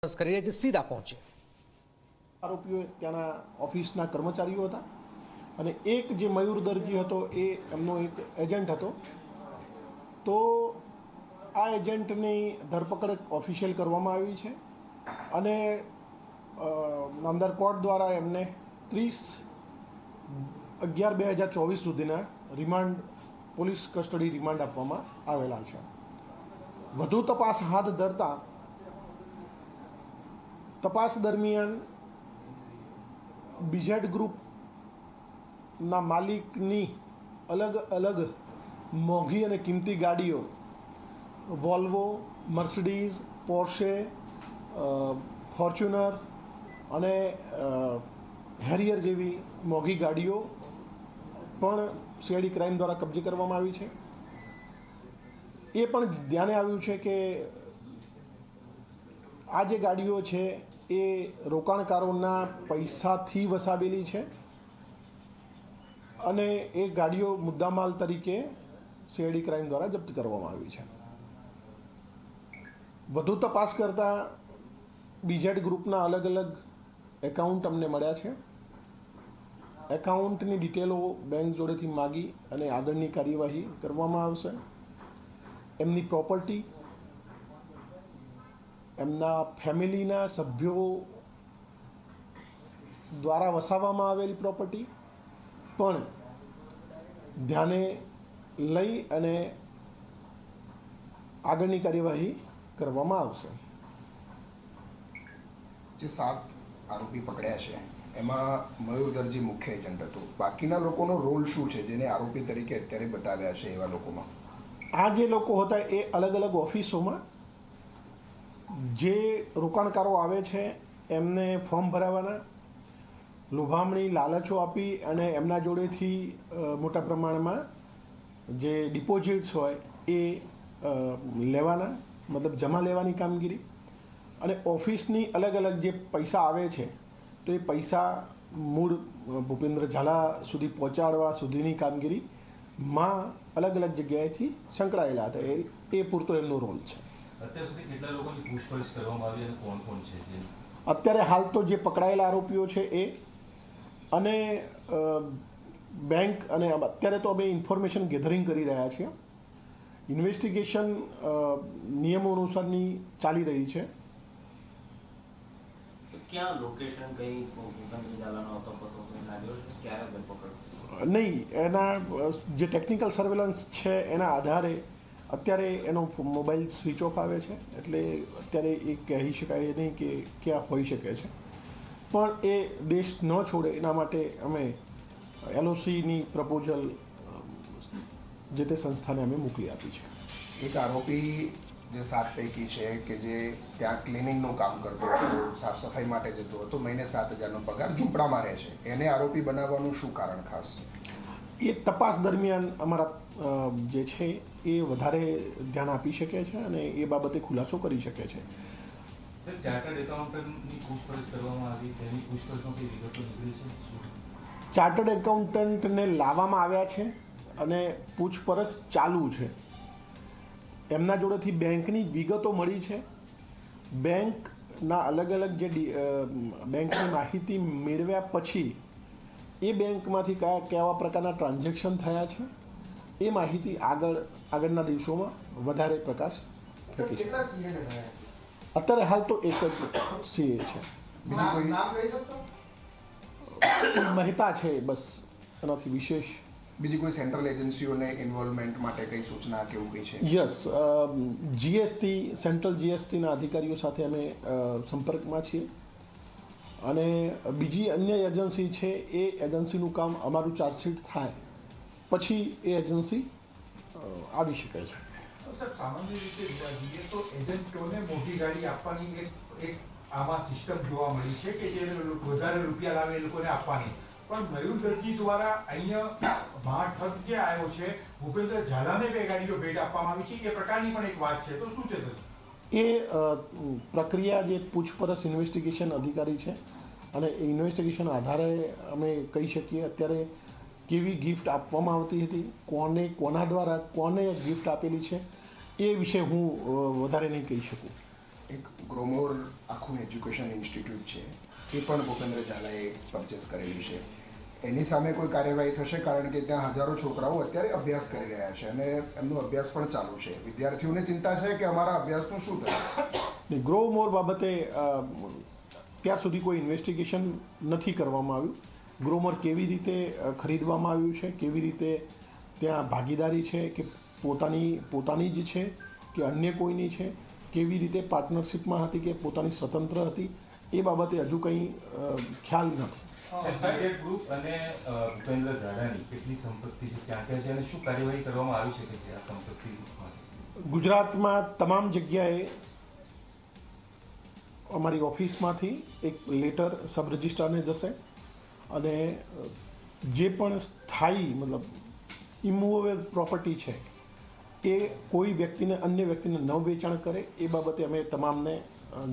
કરી રહ્યા છે સીધા પહોંચે આરોપીઓ ત્યાંના ઓફિસના કર્મચારીઓ હતા અને એક જે મયુર દરજી હતો એ એમનો એક એજન્ટ હતો. તો આ એજન્ટની ધરપકડ ઓફિશિયલ કરવામાં આવી છે અને નામદાર કોર્ટ દ્વારા એમને 30/11/2024 સુધીના રિમાન્ડ પોલીસ કસ્ટડી રિમાન્ડ આપવામાં આવેલા છે. વધુ તપાસ હાથ ધરતા તપાસ દરમિયાન બીઝેડ ગ્રુપના માલિકની અલગ અલગ મોંઘી અને કિંમતી ગાડીઓ વોલ્વો, મર્સિડીઝ, પોર્શે, ફોર્ચ્યુનર અને હેરિયર જેવી મોંઘી ગાડીઓ પણ સીઆઈડી ક્રાઇમ દ્વારા કબજે કરવામાં આવી છે. એ પણ ધ્યાને આવ્યું છે કે આ જે ગાડીઓ છે એ રોકાણકારોના પૈસાથી વસાવેલી છે અને એ ગાડીઓ મુદ્દામાલ તરીકે સીઆઈડી ક્રાઇમ દ્વારા જપ્ત કરવામાં આવી છે. વધુ તપાસ કરતાં બીઝેડ ગ્રુપના અલગ અલગ એકાઉન્ટ અમને મળ્યા છે. એકાઉન્ટની ડિટેલો બેંક જોડેથી માગી અને આગળની કાર્યવાહી કરવામાં આવશે. એમની પ્રોપર્ટી, એમના ફેમિલીના સભ્યો દ્વારા વસાવવામાં આવેલી પ્રોપર્ટી પણ ધ્યાને લઈ અને આગળની કાર્યવાહી કરવામાં આવશે. જે 7 આરોપી પકડ્યા છે એમાં મયુર દરજી મુખ્ય એજન્ટ હતો. બાકીના લોકોનો રોલ શું છે જેને આરોપી તરીકે અત્યારે બતાવ્યા છે? એવા લોકોમાં આ જે લોકો હતા એ અલગ અલગ ઓફિસોમાં જે રોકાણકારો આવે છે એમને ફોર્મ ભરાવાના, લોભામણી લાલચો આપી અને એમના જોડેથી મોટા પ્રમાણમાં જે ડિપોઝિટ્સ હોય એ લેવાના, મતલબ જમા લેવાની કામગીરી, અને ઓફિસની અલગ અલગ જે પૈસા આવે છે તો એ પૈસા મૂળ ભૂપેન્દ્ર ઝાલા સુધી પહોંચાડવા સુધીની કામગીરીમાં અલગ અલગ જગ્યાએથી સંકળાયેલા હતા. એ પૂરતો એમનો રોલ છે. અત્યાર સુધી કેટલા લોકોની પૂછપરછ કરવામાં આવી અને કોણ કોણ છે? અત્યારે હાલ તો જે પકડાયેલા આરોપીઓ છે એ અને બેંક, અને અત્યારે તો અમે ઇન્ફોર્મેશન ગેધરિંગ કરી રહ્યા છીએ. ઇન્વેસ્ટિગેશન નિયમો અનુસારની ચાલી રહી છે. ક્યાં લોકેશન કઈ ભૂપેન્દ્ર ઝાલાનો હતો પતો લાગ્યો છે? ક્યારે ધરપકડ? નહીં, એના જે ટેકનિકલ સર્વેલન્સ છે એના આધારે અત્યારે એનો મોબાઈલ સ્વિચ ઓફ આવે છે, એટલે અત્યારે એ કહી શકાય નહીં કે ક્યાં હોઈ શકે છે. પણ એ દેશ ન છોડે એના માટે અમે એલઓસીની પ્રપોઝલ જે તે સંસ્થાને અમે મોકલી આપી છે. એક આરોપી જે 7 પૈકી છે કે જે ત્યાં ક્લિનિંગનું કામ કરતો હતો, સાફ સફાઈ માટે જતો હતો, મહિને 7,000નો પગાર, ઝૂંપડામાં રહે છે, એને આરોપી બનાવવાનું શું કારણ ખાસ? એ તપાસ દરમિયાન અમારા જે છે એ વધારે ધ્યાન આપી શકે છે અને એ બાબતે ખુલાસો કરી શકે છે. સર, ચાર્ટર્ડ એકાઉન્ટન્ટની પૂછપરછ કરવામાં આવી, તેની પૂછપરછમાં કઈ વિગતો નીકળી છે? ચાર્ટર્ડ એકાઉન્ટન્ટને લાવવામાં આવ્યા છે અને પૂછપરછ ચાલુ છે. એમના જોડેથી બેંકની વિગતો મળી છે. બેંકના અલગ અલગ જે બેંકની માહિતી મેળવ્યા પછી એ બેંકમાંથી કેવા પ્રકારના ટ્રાન્ઝેક્શન થયા છે એ માહિતી આગળના દિવસોમાં વધારે પ્રકાશ ફેંકી છે. અત્યારે હાલ તો એક જ સીએ છે, મહેતા છે, બસ. એનાથી વિશેષ બીજી કોઈ સેન્ટ્રલ એજન્સીઓને ઇન્વોલ્વમેન્ટ માટે કઈ સૂચના કે એવું કંઈ છે? યસ, જીએસટી, સેન્ટ્રલ જીએસટીના અધિકારીઓ સાથે અમે સંપર્કમાં છીએ અને બીજી અન્ય એજન્સી છે એ એજન્સીનું કામ અમારું ચાર્જશીટ થાય પછી એ એજન્સી આવી શકે છે. સર, સામાન્ય રીતે જોઈએ તો એજન્ટોને મોટી ગાડી આપવાની એક આમાં સિસ્ટમ જોવા મળી છે કે જે વધારે રૂપિયા લાવે એ લોકોને આપવાની. પણ મયુર દરજી દ્વારા અહીંયા મહાઠગ જે આવ્યો છે, ભૂપેન્દ્ર ઝાલાને 2 ગાડીઓ ભેટ આપવામાં આવી છે, એ પ્રકારની પણ એક વાત છે. તો શું છે એ પ્રક્રિયા જે પૂછપરછ ઇન્વેસ્ટિગેશન અધિકારી છે અને એ ઇન્વેસ્ટિગેશન આધારે અમે કહી શકીએ અત્યારે કેવી ગિફ્ટ આપવામાં આવતી હતી, કોને, કોના દ્વારા કોને ગિફ્ટ આપેલી છે, એ વિશે હું વધારે નહીં કહી શકું. એક ગ્રોમોર આખું એજ્યુકેશન ઇન્સ્ટિટ્યૂટ છે, એ પણ ભૂપેન્દ્ર ઝાલાએ પરચેસ કરેલી છે. એની સામે કોઈ કાર્યવાહી થશે? કારણ કે ત્યાં હજારો છોકરાઓ અત્યારે અભ્યાસ કરી રહ્યા છે અને એમનો અભ્યાસ પણ ચાલુ છે. વિદ્યાર્થીઓને ચિંતા છે કે અમારા અભ્યાસનું શું થશે. ગ્રો મોર બાબતે ત્યાર સુધી કોઈ ઇન્વેસ્ટિગેશન નથી કરવામાં આવ્યું. ગ્રોમોર કેવી રીતે ખરીદવામાં આવ્યું છે, કેવી રીતે ત્યાં ભાગીદારી છે કે પોતાની જ છે કે અન્ય કોઈની છે, કેવી રીતે પાર્ટનરશિપમાં હતી કે પોતાની સ્વતંત્ર હતી, એ બાબતે હજુ કંઈ ખ્યાલ નથી. બીઝેડ ગ્રુપ અને ભૂપેન્દ્ર ઝાલાની કેટલી સંપત્તિ છે, ક્યાં ક્યાં છે અને શું કાર્યવાહી કરવામાં આવી શકે છે આ સંપત્તિ? ગુજરાતમાં તમામ જગ્યાએ અમારી ઓફિસમાંથી એક લેટર સબ રજિસ્ટ્રારને જશે અને જે પણ સ્થાયી મતલબ ઇમૂવેબલ પ્રોપર્ટી છે એ કોઈ વ્યક્તિને અન્ય વ્યક્તિને ન વેચાણ કરે એ બાબતે અમે તમામને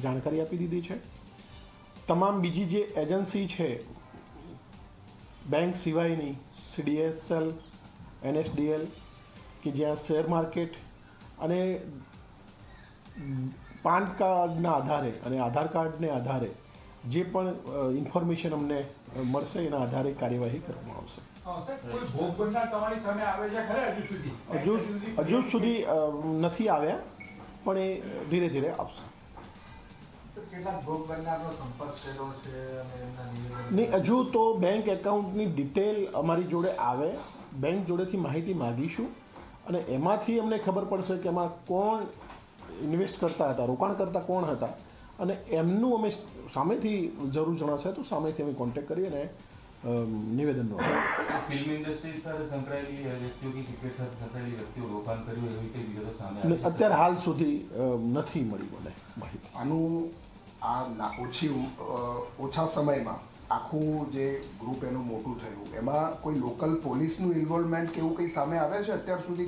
જાણકારી આપી દીધી છે. તમામ બીજી જે એજન્સી છે બેંક સિવાયની, CDSL, NSDL કે જ્યાં શેર માર્કેટ અને પાન કાર્ડના આધારે અને આધાર કાર્ડને આધારે જે પણ ઇન્ફોર્મેશન અમને મળશે એના આધારે કાર્યવાહી કરવામાં આવશે. હજુ સુધી નથી આવ્યા, પણ એ ધીરે ધીરે આવશે. નહીં, હજુ તો બેંક એકાઉન્ટની ડિટેલ અમારી જોડે આવે, બેંક જોડેથી માહિતી માગીશું અને એમાંથી અમને ખબર પડશે કે એમાં કોણ ઇન્વેસ્ટ કરતા હતા, રોકાણ કરતા કોણ હતા, અને એમનું અમે સામેથી જરૂર જણાશે તો સામેથી અમે કોન્ટેક્ટ કરી અને નિવેદન ફિલ્મ ઇન્ડસ્ટ્રી સાથે સંકળાયેલી વ્યક્તિઓ કે ક્રિકેટ સાથે સંકળાયેલી વ્યક્તિઓ રોકાણ કર્યું એવી કઈ વિગતો સામે આવી? અત્યારે હાલ સુધી નથી મળી મને માહિતી. આનું ઓછા સમયમાં આખું જે ગ્રુપ એનું મોટું થયું, એમાં કોઈ લોકલ પોલીસનું ઇન્વોલ્વમેન્ટ કે એવું કંઈ સામે આવે છે અત્યાર સુધી?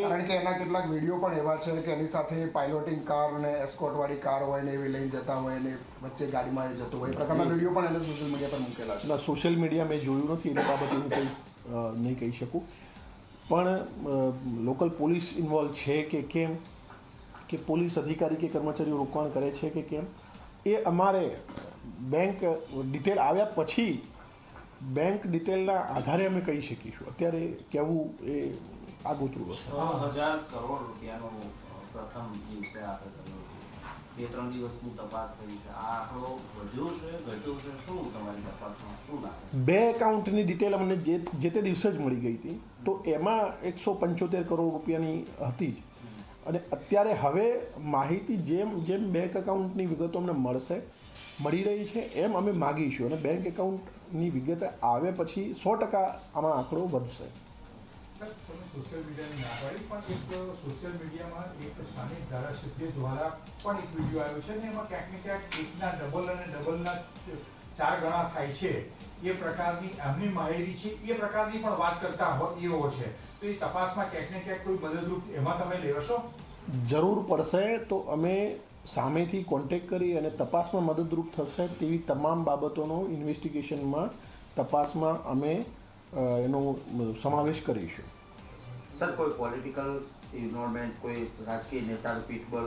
કારણ કે એના કેટલાક વિડીયો પણ એવા છે કે એની સાથે પાયલોટિંગ કાર અને એસ્કોર્ટવાળી કાર હોય ને એવી લઈને જતા હોય ને વચ્ચે ગાડીમાં જતો હોય, એ પ્રકારના વિડીયો પણ એને સોશિયલ મીડિયા પર મૂકેલા છે. સોશિયલ મીડિયા મેં જોયું નથી એટલે બાબતે હું કંઈ નહીં કહી શકું, પણ લોકલ પોલીસ ઇન્વોલ્વ છે કે કેમ, કે પોલીસ અધિકારી કે કર્મચારીઓ રોકાણ કરે છે કે કેમ, એ અમારે બેંક ડિટેલ આવ્યા પછી બેંક ડિટેલના આધારે અમે કહી શકીશું. અત્યારે કહેવું એ આગોતરું હશે. 1000 કરોડ રૂપિયાનો પ્રથમ દિવસે આપણે 2-3 દિવસની તપાસ થઈ છે. આ આંકડો વધ્યો છે, ઘટ્યો છે, શું તમારી તપાસમાં શું લાગે? બે એકાઉન્ટની ડિટેલ અમને જે તે દિવસે જ મળી ગઈ હતી, તો એમાં 175 કરોડ રૂપિયાની હતી જ. અને અત્યારે હવે માહિતી જેમ જેમ બેંક એકાઉન્ટની વિગતો અમને મળી રહી છે એમ અમે માગીશું, અને બેંક એકાઉન્ટની વિગત આવે પછી 100% આમાં આંકડો વધશે. સોશિયલ મીડિયાની ના પાડી, પણ એક સોશિયલ મીડિયામાં એક સ્થાનિક ધારાસભ્ય દ્વારા પણ એક વિડીયો આવ્યો છે ને એમાં ક્યાંક ને ક્યાંક એકના ડબલ અને ડબલના 4 ગણા થાય છે એ પ્રકારની એમની માહિતી છે, એ પ્રકારની પણ વાત કરતા એવો છે. તો એ તપાસમાં ક્યાંક ને ક્યાંક કોઈ મદદરૂપ એમાં તમે લેશો? જરૂર પડશે તો અમે સામેથી કોન્ટેક્ટ કરી અને તપાસમાં મદદરૂપ થશે તેવી તમામ બાબતોનો ઇન્વેસ્ટિગેશનમાં તપાસમાં અમે એનો સમાવેશ કરીશું. સર, કોઈ પોલિટિકલ ઇન્વોલ્વમેન્ટ, કોઈ રાજકીય નેતાનું પીઠબળ?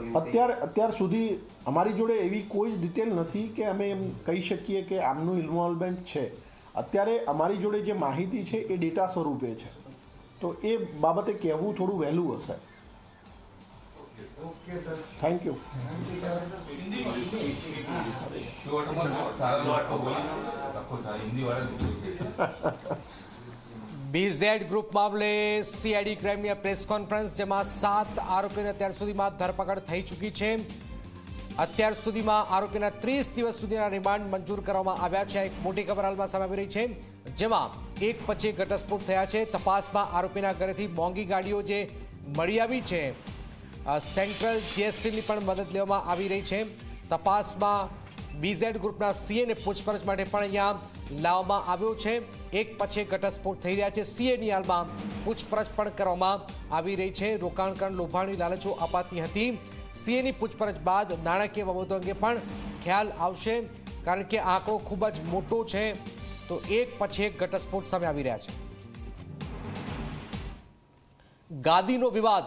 અત્યાર સુધી અમારી જોડે એવી કોઈ જ ડિટેલ નથી કે અમે એમ કહી શકીએ કે આમનું ઇન્વોલ્વમેન્ટ છે. અત્યારે અમારી જોડે જે માહિતી છે એ ડેટા સ્વરૂપે છે, તો એ બાબતે કહેવું થોડું વહેલું હશે. Thank you. બીઝેડ ગ્રુપ મામલે CID ક્રાઇમની પ્રેસ કોન્ફરન્સ, જેમાં 7 આરોપીઓને અત્યાર સુધીમાં ધરપકડ થઈ ચૂકી છે. અત્યાર સુધીમાં આરોપીના 30 દિવસ સુધીના રિમાન્ડ મંજૂર કરવામાં આવ્યા છે. એક મોટી ખબર હાલમાં સામે આવી રહી છે, જેમાં એક પછી ઘટસ્ફોટ થયા છે. તપાસમાં આરોપીના ઘરેથી મોંઘી ગાડીઓ જે મળી આવી છે, સેન્ટ્રલ GSTની પણ મદદ લેવામાં આવી રહી છે. તપાસમાં બીઝેડ ગ્રુપના CAને પૂછપરછ માટે પણ અહીંયા લાવવામાં આવ્યો છે. એક પછી ઘટસ્ફોટ થઈ રહ્યા છે. CAની હાલમાં પૂછપરછ પણ કરવામાં આવી રહી છે. રોકાણકાર લોભાણી લાલચો અપાતી હતી. CAની પૂછપરછ બાદ નાણાકીય બાબતો અંગે પણ ખ્યાલ આવશે, કારણ કે આંકડો ખૂબ જ મોટો છે. તો એક પછી એક ઘટસ્ફોટ સામે આવી રહ્યા છે. ગાદીનો વિવાદ